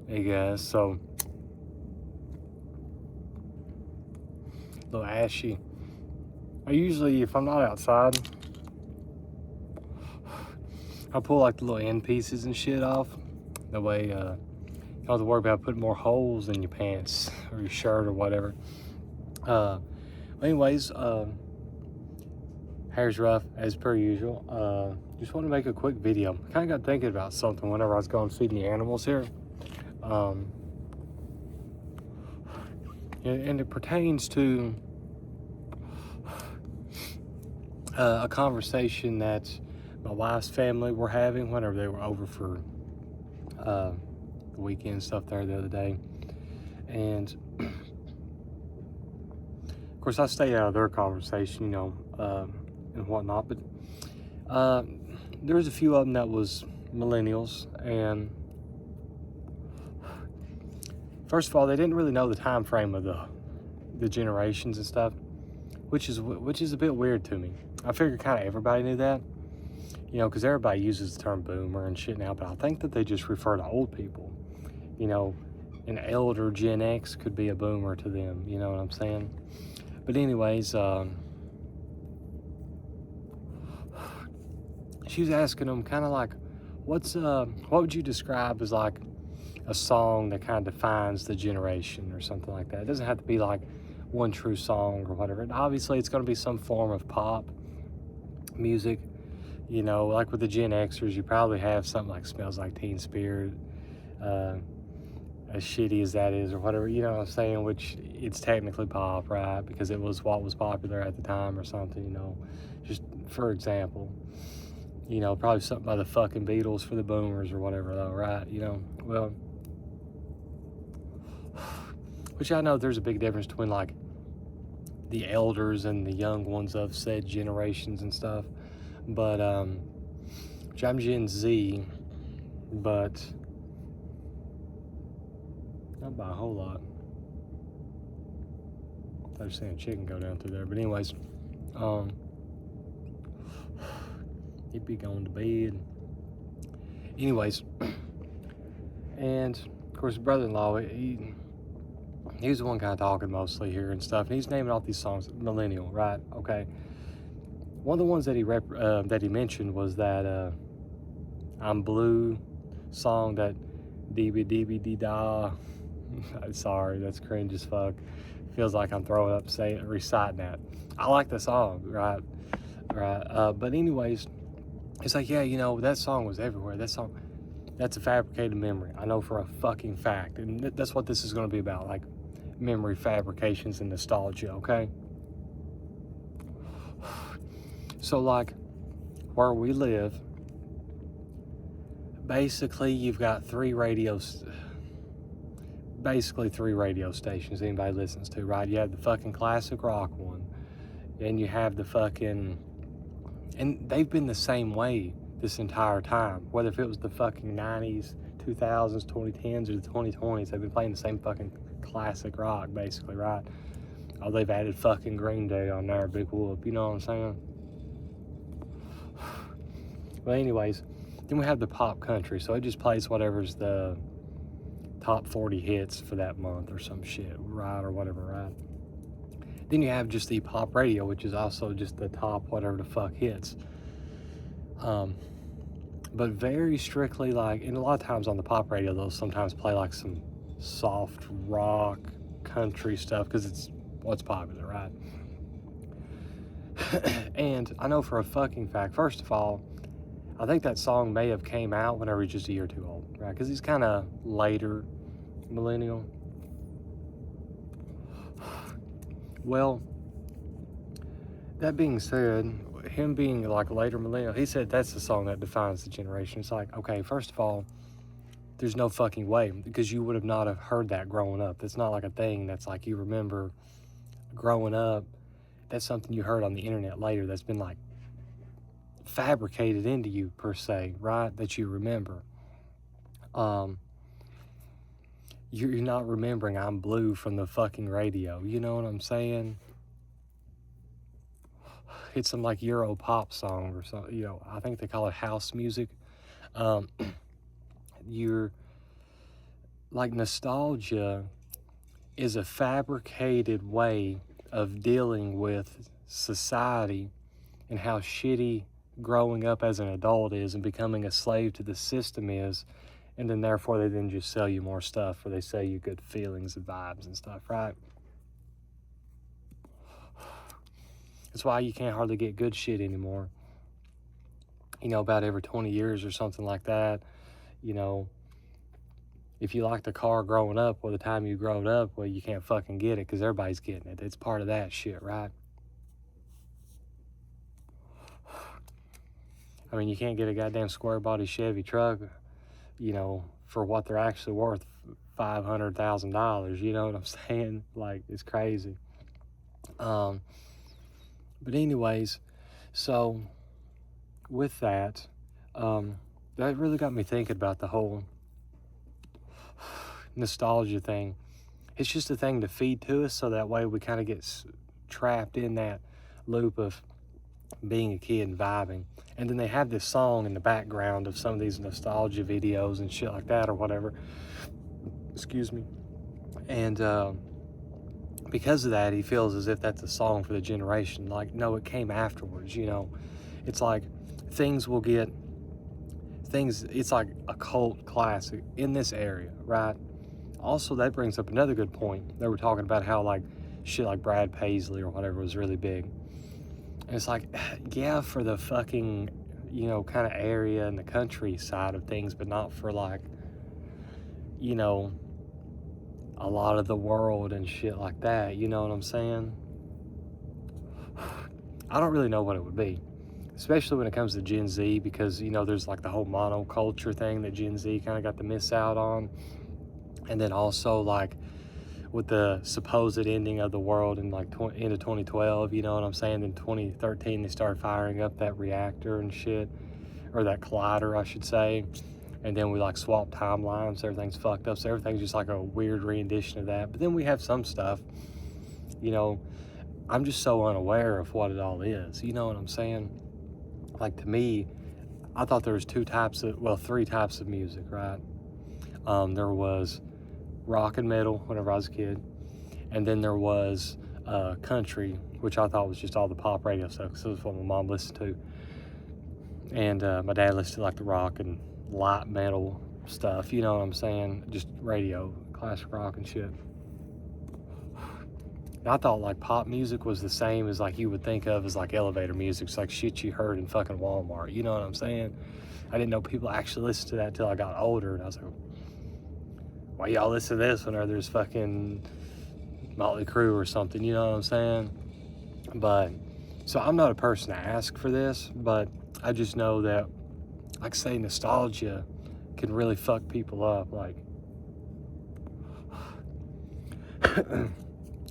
Hey guys, so a little ashy. I usually, if I'm not outside, I pull like the little end pieces and shit off. That way, you don't have to worry about putting more holes in your pants or your shirt or whatever. Anyways, hair's rough as per usual. Just want to make a quick video. I kind of got thinking about something whenever I was going feeding the animals here. And it pertains to a conversation that my wife's family were having whenever they were over for the weekend stuff there the other day. And of course, I stay out of their conversation, and whatnot. But there was a few of them that was millennials, and first of all, they didn't really know the time frame of the generations and stuff, which is a bit weird to me. I figured kind of everybody knew that, because everybody uses the term boomer and shit now. But I think that they just refer to old people. An elder Gen X could be a boomer to them. You know what I'm saying? But anyways, she was asking them kind of like, what would you describe as like a song that kind of defines the generation or something like that? It doesn't have to be like one true song or whatever. And obviously, it's going to be some form of pop music. Like with the Gen Xers, you probably have something like Smells Like Teen Spirit, as shitty as that is or whatever, you know what I'm saying, which it's technically pop, right? Because it was what was popular at the time or something, just for example. Probably something by the fucking Beatles for the boomers or whatever though, right? Well, which I know there's a big difference between like the elders and the young ones of said generations and stuff. But which I'm Gen Z, but not by a whole lot. I was seeing a chicken go down through there. But anyways, he'd be going to bed. Anyways, and of course, brother-in-law, he's the one kind of talking mostly here and stuff, and he's naming off these songs, millennial, right? Okay. One of the ones that he mentioned was that "I'm Blue" song, that dee-dee-dee-dee-da. Sorry, that's cringe as fuck. Feels like I'm throwing up reciting that. I like the song, right? But anyways, it's like, yeah, that song was everywhere. That song, that's a fabricated memory. I know for a fucking fact. And that's what this is going to be about, like memory fabrications and nostalgia, okay? So, like, where we live, basically, you've got three radio stations anybody listens to, right? You have the fucking classic rock one, and you have the fucking, and they've been the same way this entire time, whether if it was the fucking 90s, 2000s, 2010s, or the 2020s, they've been playing the same fucking classic rock, basically, right? Oh, they've added fucking Green Day on there, big whoop, you know what I'm saying? Well, anyways, then we have the pop country, so it just plays whatever's the top 40 hits for that month or some shit, right, or whatever, right? Then you have just the pop radio, which is also just the top whatever the fuck hits. But very strictly, like, and a lot of times on the pop radio, they'll sometimes play like some soft rock country stuff because it's what's popular, right? And I know for a fucking fact, first of all, I think that song may have came out whenever he's just a year or two old, right? Because he's kind of later millennial. Well, that being said, him being like later millennial, he said that's the song that defines the generation. It's like, okay, first of all, there's no fucking way, because you would have not have heard that growing up. It's not like a thing that's like you remember growing up. That's something you heard on the internet later that's been like fabricated into you per se, right? That you remember. You're not remembering "I'm Blue" from the fucking radio. You know what I'm saying? It's some like Euro pop song or something. I think they call it house music. You're like nostalgia is a fabricated way of dealing with society and how shitty growing up as an adult is and becoming a slave to the system is, and then therefore they then just sell you more stuff, or they sell you good feelings and vibes and stuff, right? That's why you can't hardly get good shit anymore. You know, about every 20 years or something like that, you know, if you liked a car growing up, well, the time you growed up, well, you can't fucking get it because everybody's getting it. It's part of that shit, right? I mean, you can't get a goddamn square body Chevy truck, you know, for what they're actually worth, $500,000. You know what I'm saying? Like, it's crazy. But anyways, so with that, that really got me thinking about the whole nostalgia thing. It's just a thing to feed to us, so that way we kind of get trapped in that loop of being a kid and vibing. And then they have this song in the background of some of these nostalgia videos and shit like that or whatever. Excuse me. And because of that, he feels as if that's a song for the generation. Like, no, it came afterwards, you know. It's like things will get things, it's like a cult classic in this area, right? Also, that brings up another good point. They were talking about how like shit like Brad Paisley or whatever was really big. And it's like, yeah, for the fucking, you know, kind of area and the country side of things, but not for like, you know, a lot of the world and shit like that. You know what I'm saying? I don't really know what it would be, especially when it comes to Gen Z, because, you know, there's like the whole monoculture thing that Gen Z kind of got to miss out on. And then also like with the supposed ending of the world in like end of 2012, you know what I'm saying? In 2013, they started firing up that reactor and shit, or that collider, I should say. And then we like swap timelines, everything's fucked up. So everything's just like a weird rendition of that. But then we have some stuff, you know, I'm just so unaware of what it all is. You know what I'm saying? Like, to me, I thought there was three types of music, right? There was rock and metal whenever I was a kid, and then there was country, which I thought was just all the pop radio stuff, because it was what my mom listened to, and my dad listened to like the rock and light metal stuff, you know what I'm saying, just radio, classic rock and shit. And I thought like pop music was the same as like you would think of as like elevator music. It's like shit you heard in fucking Walmart, you know what I'm saying? I didn't know people actually listened to that till I got older, and I was like, why y'all listen to this when there's fucking Motley Crue or something, you know what I'm saying? But, so I'm not a person to ask for this, but I just know that, like I say, nostalgia can really fuck people up. Like,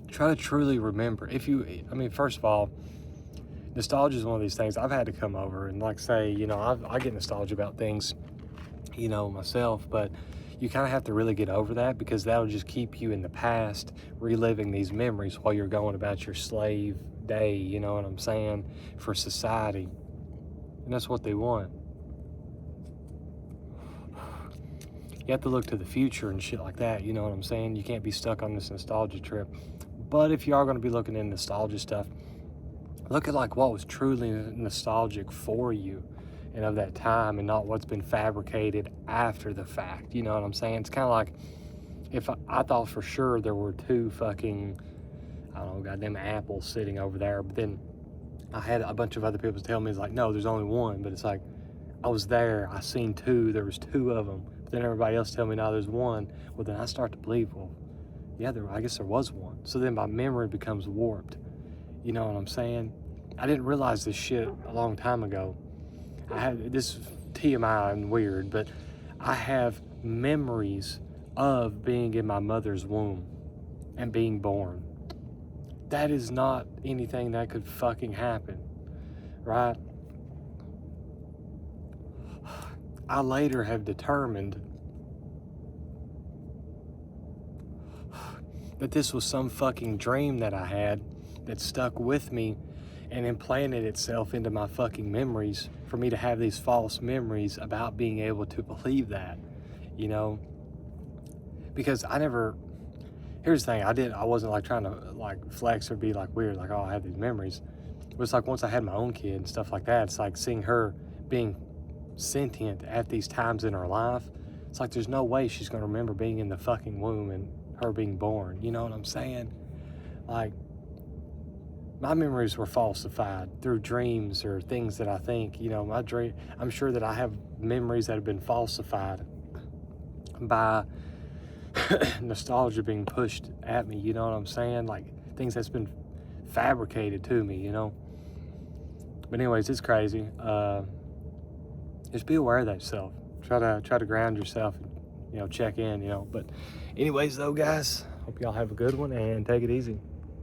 try to truly remember. First of all, nostalgia is one of these things I've had to come over and like say, you know, I get nostalgia about things, you know, myself, but you kind of have to really get over that, because that'll just keep you in the past, reliving these memories while you're going about your slave day, you know what I'm saying, for society. And that's what they want. You have to look to the future and shit like that, you know what I'm saying? You can't be stuck on this nostalgia trip. But if you are going to be looking at nostalgia stuff, look at like what was truly nostalgic for you and of that time, and not what's been fabricated after the fact, you know what I'm saying? It's kind of like if I thought for sure there were two fucking, I don't know, goddamn apples sitting over there, but then I had a bunch of other people tell me, it's like, no, there's only one. But it's like, I was there, I seen two, there was two of them, but then everybody else tell me, no, there's one. Well, then I start to believe, well, yeah, I guess there was one. So then my memory becomes warped, you know what I'm saying? I didn't realize this shit a long time ago. I had this TMI and weird, but I have memories of being in my mother's womb and being born. That is not anything that could fucking happen, right? I later have determined that this was some fucking dream that I had that stuck with me and implanted itself into my fucking memories for me to have these false memories about being able to believe that, you know? because here's the thing, I wasn't like trying to like flex or be like weird, like, oh, I have these memories. It was like once I had my own kid and stuff like that, it's like seeing her being sentient at these times in her life. It's like there's no way she's gonna remember being in the fucking womb and her being born. You know what I'm saying? Like, my memories were falsified through dreams or things that I think, you know, I'm sure that I have memories that have been falsified by nostalgia being pushed at me, you know what I'm saying? Like things that's been fabricated to me, you know? But anyways, it's crazy. Just be aware of that yourself. Try to ground yourself and, you know, check in, you know. But anyways though, guys, hope y'all have a good one and take it easy.